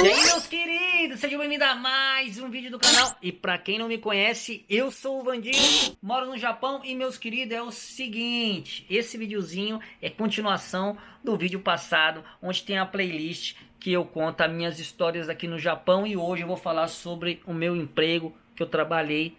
E aí, meus queridos, sejam bem-vindos a mais um vídeo do canal. E pra quem não me conhece, eu sou o Vandinho, moro no Japão. E meus queridos, é o seguinte, esse videozinho é continuação do vídeo passado, onde tem a playlist que eu conto as minhas histórias aqui no Japão. E hoje eu vou falar sobre o meu emprego, que eu trabalhei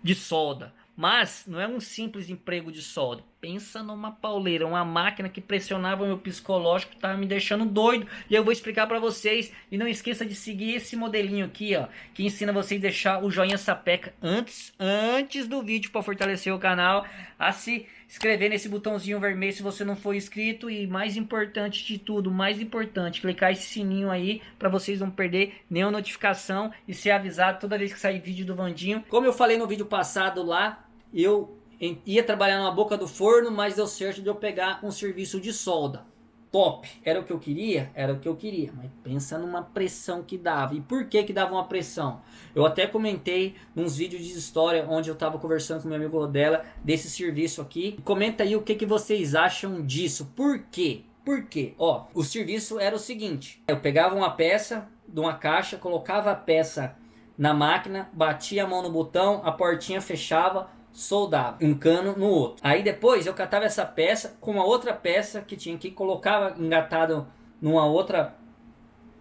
de solda. Mas não é um simples emprego de solda. Pensa numa pauleira, uma máquina que pressionava o meu psicológico, que tava me deixando doido. E eu vou explicar para vocês. E não esqueça de seguir esse modelinho aqui, ó, que ensina vocês a deixar o joinha sapeca antes do vídeo, para fortalecer o canal, a se inscrever nesse botãozinho vermelho se você não for inscrito. E mais importante de tudo, mais importante, clicar esse sininho aí para vocês não perder nenhuma notificação e ser avisado toda vez que sair vídeo do Vandinho. Como eu falei no vídeo passado lá, eu ia trabalhar na boca do forno, mas deu certo de eu pegar um serviço de solda. Top! Era o que eu queria? Era o que eu queria. Mas pensa numa pressão que dava. E por que que dava uma pressão? Eu até comentei nos vídeos de história, onde eu estava conversando com meu amigo Rodela, desse serviço aqui. Comenta aí o que que vocês acham disso. Por quê? Por quê? Ó, o serviço era o seguinte. Eu pegava uma peça de uma caixa, colocava a peça na máquina, batia a mão no botão, a portinha fechava, soldava um cano no outro. Aí depois eu catava essa peça com uma outra peça que tinha que colocava engatado numa outra,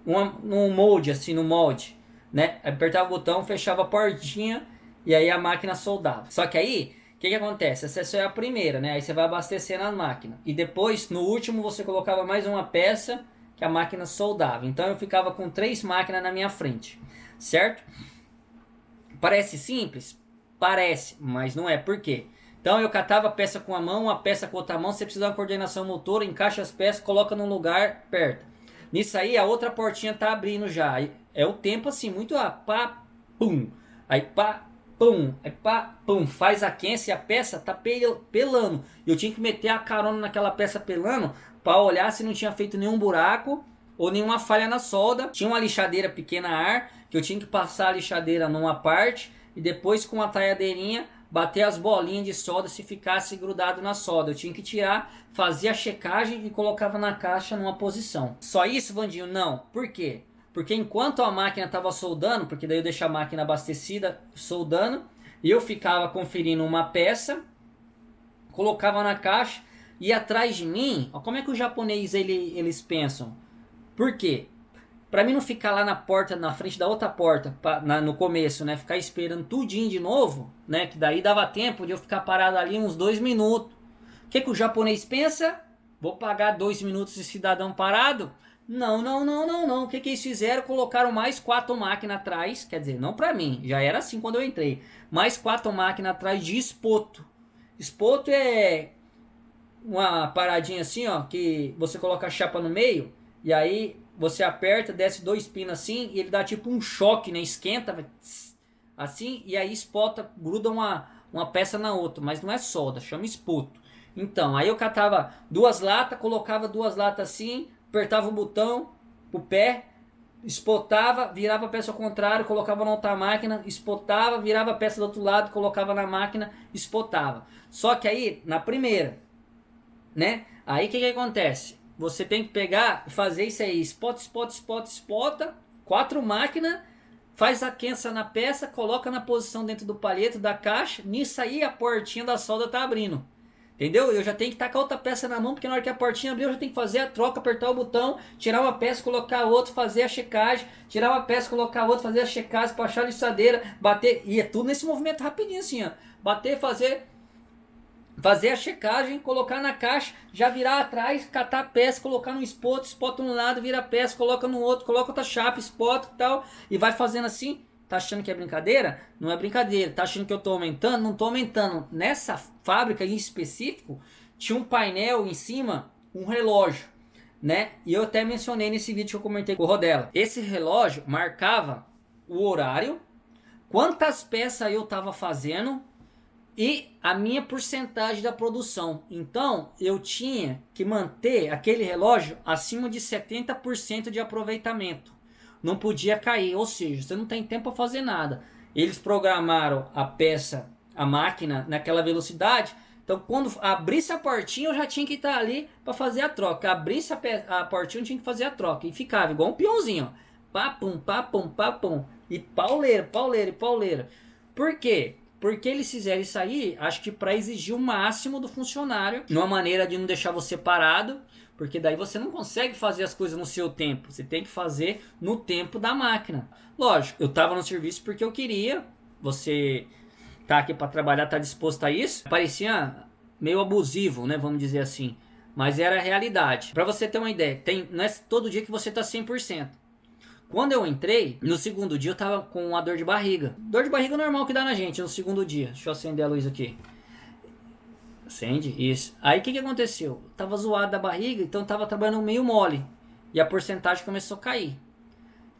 num molde, assim, no molde, né? Apertava o botão, fechava a portinha e aí a máquina soldava. Só que aí, o que acontece? Essa só é a primeira, né? Aí você vai abastecendo a máquina. E depois, no último, você colocava mais uma peça que a máquina soldava. Então eu ficava com 3 máquinas na minha frente, certo? Parece simples? Parece, mas não é. Por quê? Então eu catava a peça com a mão, a peça com outra mão. Você precisa de uma coordenação motora, encaixa as peças, coloca num lugar perto. Nisso aí a outra portinha tá abrindo já. É o tempo assim, muito pá, pum. Aí pá, pum. Aí pá, pum. Faz a quença e a peça tá pelando. Eu tinha que meter a carona naquela peça pelando para olhar se não tinha feito nenhum buraco ou nenhuma falha na solda. Tinha uma lixadeira pequena a ar, que eu tinha que passar a lixadeira numa parte e depois com a talhadeirinha bater as bolinhas de solda se ficasse grudado na solda. Eu tinha que tirar, fazia a checagem e colocava na caixa numa posição. Só isso, Vandinho? Não. Por quê? Porque enquanto a máquina estava soldando, porque daí eu deixo a máquina abastecida soldando, eu ficava conferindo uma peça, colocava na caixa e atrás de mim, ó, como é que os japoneses eles pensam? Por quê? Pra mim não ficar lá na porta, na frente da outra porta, no começo, né? Ficar esperando tudinho de novo, né? Que daí dava tempo de eu ficar parado ali uns 2 minutos. O que que o japonês pensa? Vou pagar 2 minutos de cidadão parado? Não, não, não, não, não. O que que eles fizeram? Colocaram mais 4 máquinas atrás. Quer dizer, não pra mim. Já era assim quando eu entrei. Mais 4 máquinas atrás de espoto. Espoto é uma paradinha assim, ó. Que você coloca a chapa no meio. E aí você aperta, desce 2 pinos assim, e ele dá tipo um choque, né? Esquenta, assim, e aí espota, gruda uma peça na outra. Mas não é solda, chama espoto. Então, aí eu catava 2 latas, colocava 2 latas assim, apertava o botão, o pé, espotava, virava a peça ao contrário, colocava na outra máquina, espotava, virava a peça do outro lado, colocava na máquina, espotava. Só que aí, na primeira, né? Aí o que acontece? Você tem que pegar e fazer isso aí, espota, 4 máquinas, faz a quença na peça, coloca na posição dentro do palheto da caixa, nisso aí a portinha da solda tá abrindo. Entendeu? Eu já tenho que estar com a outra peça na mão, porque na hora que a portinha abrir eu já tenho que fazer a troca, apertar o botão, tirar uma peça, colocar outra, fazer a checagem, tirar uma peça, colocar outra, fazer a checagem, baixar a lixadeira, bater, e é tudo nesse movimento rapidinho assim, ó. Bater, fazer a checagem, colocar na caixa, já virar atrás, catar a peça, colocar no espoto, espota um lado, vira a peça, coloca no outro, coloca outra chapa, espota e tal, e vai fazendo assim. Tá achando que é brincadeira? Não é brincadeira. Tá achando que eu tô aumentando? Não tô aumentando. Nessa fábrica em específico, tinha um painel em cima, um relógio, né? E eu até mencionei nesse vídeo que eu comentei com o Rodela. Esse relógio marcava o horário, quantas peças eu tava fazendo e a minha porcentagem da produção. Então eu tinha que manter aquele relógio acima de 70% de aproveitamento. Não podia cair, ou seja, você não tem tempo para fazer nada. Eles programaram a peça, a máquina naquela velocidade. Então quando abrisse a portinha eu já tinha que estar ali para fazer a troca. Abrisse a portinha eu tinha que fazer a troca. E ficava igual um peãozinho, ó. Papum, papum, papum. E pauleira, pauleira e pauleira. Por quê? Porque eles fizeram isso aí, acho que para exigir o máximo do funcionário, numa maneira de não deixar você parado, porque daí você não consegue fazer as coisas no seu tempo, você tem que fazer no tempo da máquina. Lógico, eu tava no serviço porque eu queria, você tá aqui para trabalhar, tá disposto a isso. Parecia meio abusivo, né, vamos dizer assim, mas era a realidade. Para você ter uma ideia, não é todo dia que você tá 100%. Quando eu entrei, no segundo dia eu tava com uma dor de barriga. Dor de barriga normal que dá na gente no segundo dia. Deixa eu acender a luz aqui. Acende? Isso. Aí o que aconteceu? Eu tava zoado da barriga, então eu tava trabalhando meio mole. E a porcentagem começou a cair.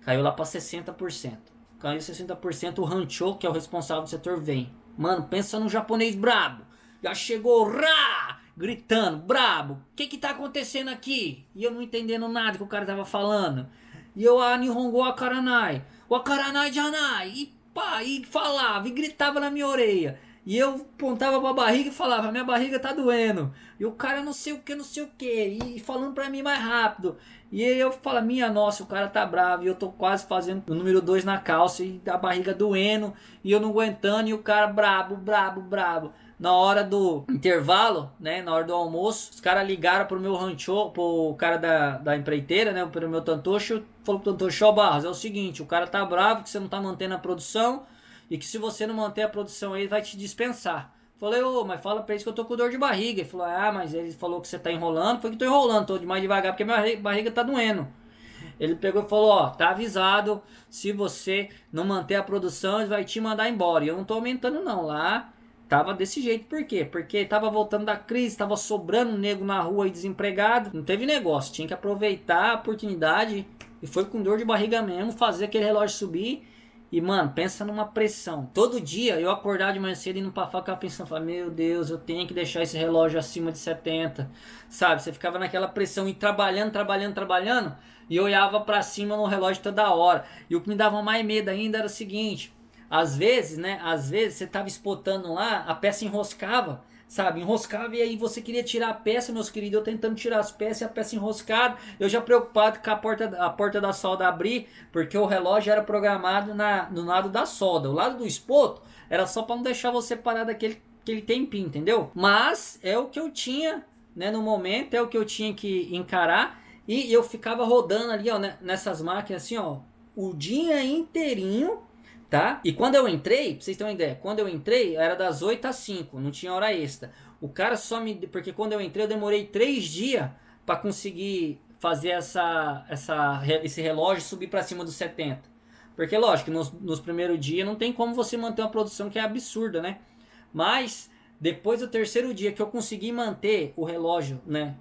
Caiu lá pra 60%. Caiu 60%, o Rancho, que é o responsável do setor, vem. Mano, pensa num japonês brabo. Já chegou, rá! Gritando, brabo. O que tá acontecendo aqui? E eu não entendendo nada que o cara tava falando. E eu, Nihongo Wakaranai, Wakaranai Janai, e pá, e falava, e gritava na minha orelha. E eu apontava pra barriga e falava, minha barriga tá doendo. E o cara não sei o que, não sei o que, e falando pra mim mais rápido. E aí eu falo, minha nossa, o cara tá bravo, e eu tô quase fazendo o número 2 na calça, e a barriga doendo, e eu não aguentando, e o cara brabo, brabo, brabo. Na hora do intervalo, né, na hora do almoço, os caras ligaram pro meu rancho, pro cara da empreiteira, né, pro meu tantocho, falou pro tantocho, ó Barros, é o seguinte, o cara tá bravo que você não tá mantendo a produção, e que se você não manter a produção ele vai te dispensar. Falei, mas fala pra eles que eu tô com dor de barriga. Ele falou, mas ele falou que você tá enrolando, foi que tô enrolando, tô de mais devagar porque minha barriga tá doendo. Ele pegou e falou, tá avisado, se você não manter a produção, ele vai te mandar embora. E eu não tô aumentando não, lá tava desse jeito. Por quê? Porque tava voltando da crise, tava sobrando nego na rua e desempregado. Não teve negócio, tinha que aproveitar a oportunidade e foi com dor de barriga mesmo, fazer aquele relógio subir. E mano, pensa numa pressão. Todo dia eu acordar de manhã cedo e indo pra faca pensando, meu Deus, eu tenho que deixar esse relógio acima de 70. Sabe, você ficava naquela pressão e trabalhando, trabalhando, trabalhando. E eu olhava pra cima no relógio toda hora. E o que me dava mais medo ainda era o seguinte, às vezes, né, às vezes você tava espotando lá, a peça enroscava, sabe, enroscava e aí você queria tirar a peça, meus queridos, eu tentando tirar as peças e a peça enroscada, eu já preocupado com a porta da solda abrir, porque o relógio era programado no lado da solda, o lado do espoto era só para não deixar você parar daquele tempinho, entendeu? Mas é o que eu tinha, né, no momento, é o que eu tinha que encarar, e eu ficava rodando ali, ó, né, nessas máquinas assim, ó, o dia inteirinho, tá? E quando eu entrei, pra vocês terem uma ideia, quando eu entrei era das 8 às 5, não tinha hora extra. O cara só me... Porque quando eu entrei eu demorei 3 dias para conseguir fazer esse relógio subir para cima dos 70. Porque lógico, nos primeiros dias não tem como você manter uma produção que é absurda, né? Mas depois do terceiro dia que eu consegui manter o relógio, né,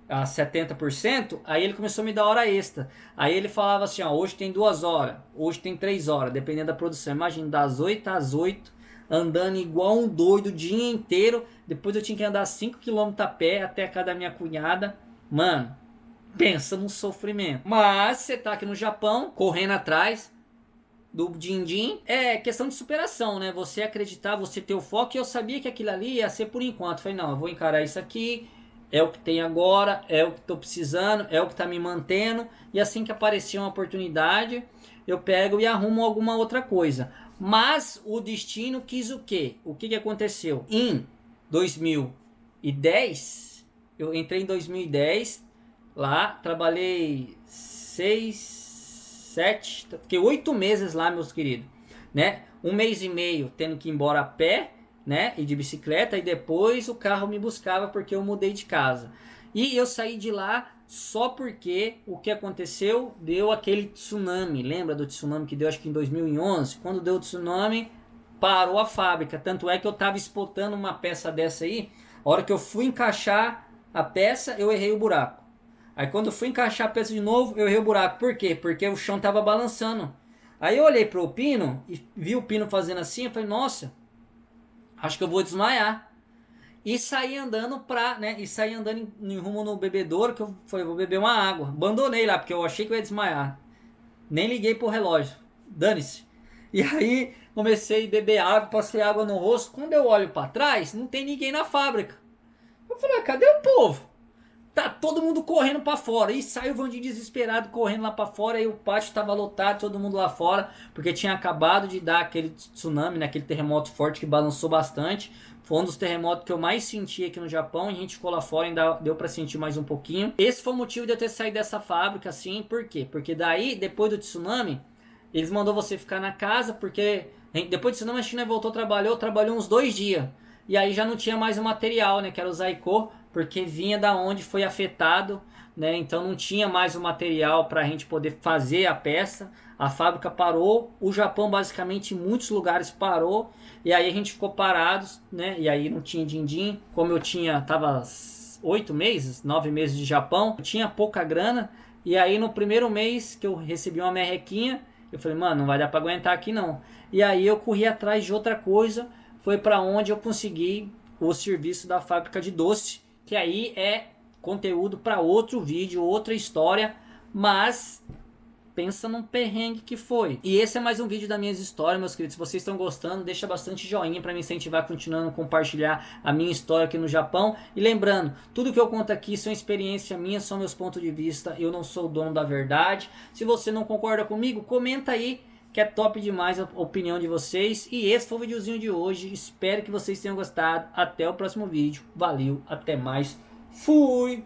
a 70%, aí ele começou a me dar hora extra. Aí ele falava assim, ó, hoje tem 2 horas, hoje tem 3 horas, dependendo da produção. Imagina, das 8 às 8, andando igual um doido o dia inteiro. Depois eu tinha que andar 5 km a pé até a casa da minha cunhada. Mano, pensa num sofrimento. Mas você tá aqui no Japão, correndo atrás do din-din, é questão de superação, né? Você acreditar, você ter o foco, e eu sabia que aquilo ali ia ser por enquanto. Falei, não, eu vou encarar isso aqui, é o que tem agora, é o que estou precisando, é o que está me mantendo. E assim que aparecer uma oportunidade, eu pego e arrumo alguma outra coisa. Mas o destino quis o quê? O que aconteceu? Em 2010, eu entrei em 2010, lá, trabalhei 7, fiquei 8 meses lá, meus queridos, né? 1 mês e meio tendo que ir embora a pé, né, e de bicicleta, e depois o carro me buscava porque eu mudei de casa. E eu saí de lá só porque o que aconteceu, deu aquele tsunami. Lembra do tsunami que deu acho que em 2011? Quando deu o tsunami, parou a fábrica. Tanto é que eu tava espotando uma peça dessa aí, a hora que eu fui encaixar a peça, eu errei o buraco. Aí quando eu fui encaixar a peça de novo, eu errei o buraco. Por quê? Porque o chão tava balançando. Aí eu olhei pro pino e vi o pino fazendo assim, eu falei, nossa, acho que eu vou desmaiar. E saí andando em rumo no bebedouro, que eu falei, vou beber uma água. Abandonei lá, porque eu achei que eu ia desmaiar. Nem liguei pro relógio. Dane-se. E aí comecei a beber água, passei água no rosto. Quando eu olho para trás, não tem ninguém na fábrica. Eu falei, cadê o povo? Tá todo mundo correndo pra fora. E saiu o Vandinho desesperado correndo lá pra fora. E o pátio tava lotado, todo mundo lá fora. Porque tinha acabado de dar aquele tsunami, né? Aquele terremoto forte que balançou bastante. Foi um dos terremotos que eu mais senti aqui no Japão. E a gente ficou lá fora, ainda deu pra sentir mais um pouquinho. Esse foi o motivo de eu ter saído dessa fábrica, assim. Por quê? Porque daí, depois do tsunami, eles mandou você ficar na casa. Porque depois do tsunami a China voltou, trabalhou uns 2 dias. E aí já não tinha mais o material, né? Que era o Zaiko, porque vinha da onde foi afetado, né? Então não tinha mais o material para a gente poder fazer a peça. A fábrica parou, o Japão basicamente em muitos lugares parou, e aí a gente ficou parados, né? E aí não tinha din-din, como eu tava 8 meses, 9 meses de Japão, eu tinha pouca grana, e aí no primeiro mês que eu recebi uma merrequinha, eu falei, mano, não vai dar para aguentar aqui não. E aí eu corri atrás de outra coisa, foi para onde eu consegui o serviço da fábrica de doce, que aí é conteúdo para outro vídeo, outra história, mas pensa num perrengue que foi. E esse é mais um vídeo das minhas histórias, meus queridos. Se vocês estão gostando, deixa bastante joinha para me incentivar continuando a compartilhar a minha história aqui no Japão. E lembrando, tudo que eu conto aqui são experiência minha, são meus pontos de vista. Eu não sou o dono da verdade. Se você não concorda comigo, comenta aí, que é top demais a opinião de vocês. E esse foi o videozinho de hoje. Espero que vocês tenham gostado. Até o próximo vídeo. Valeu, até mais. Fui!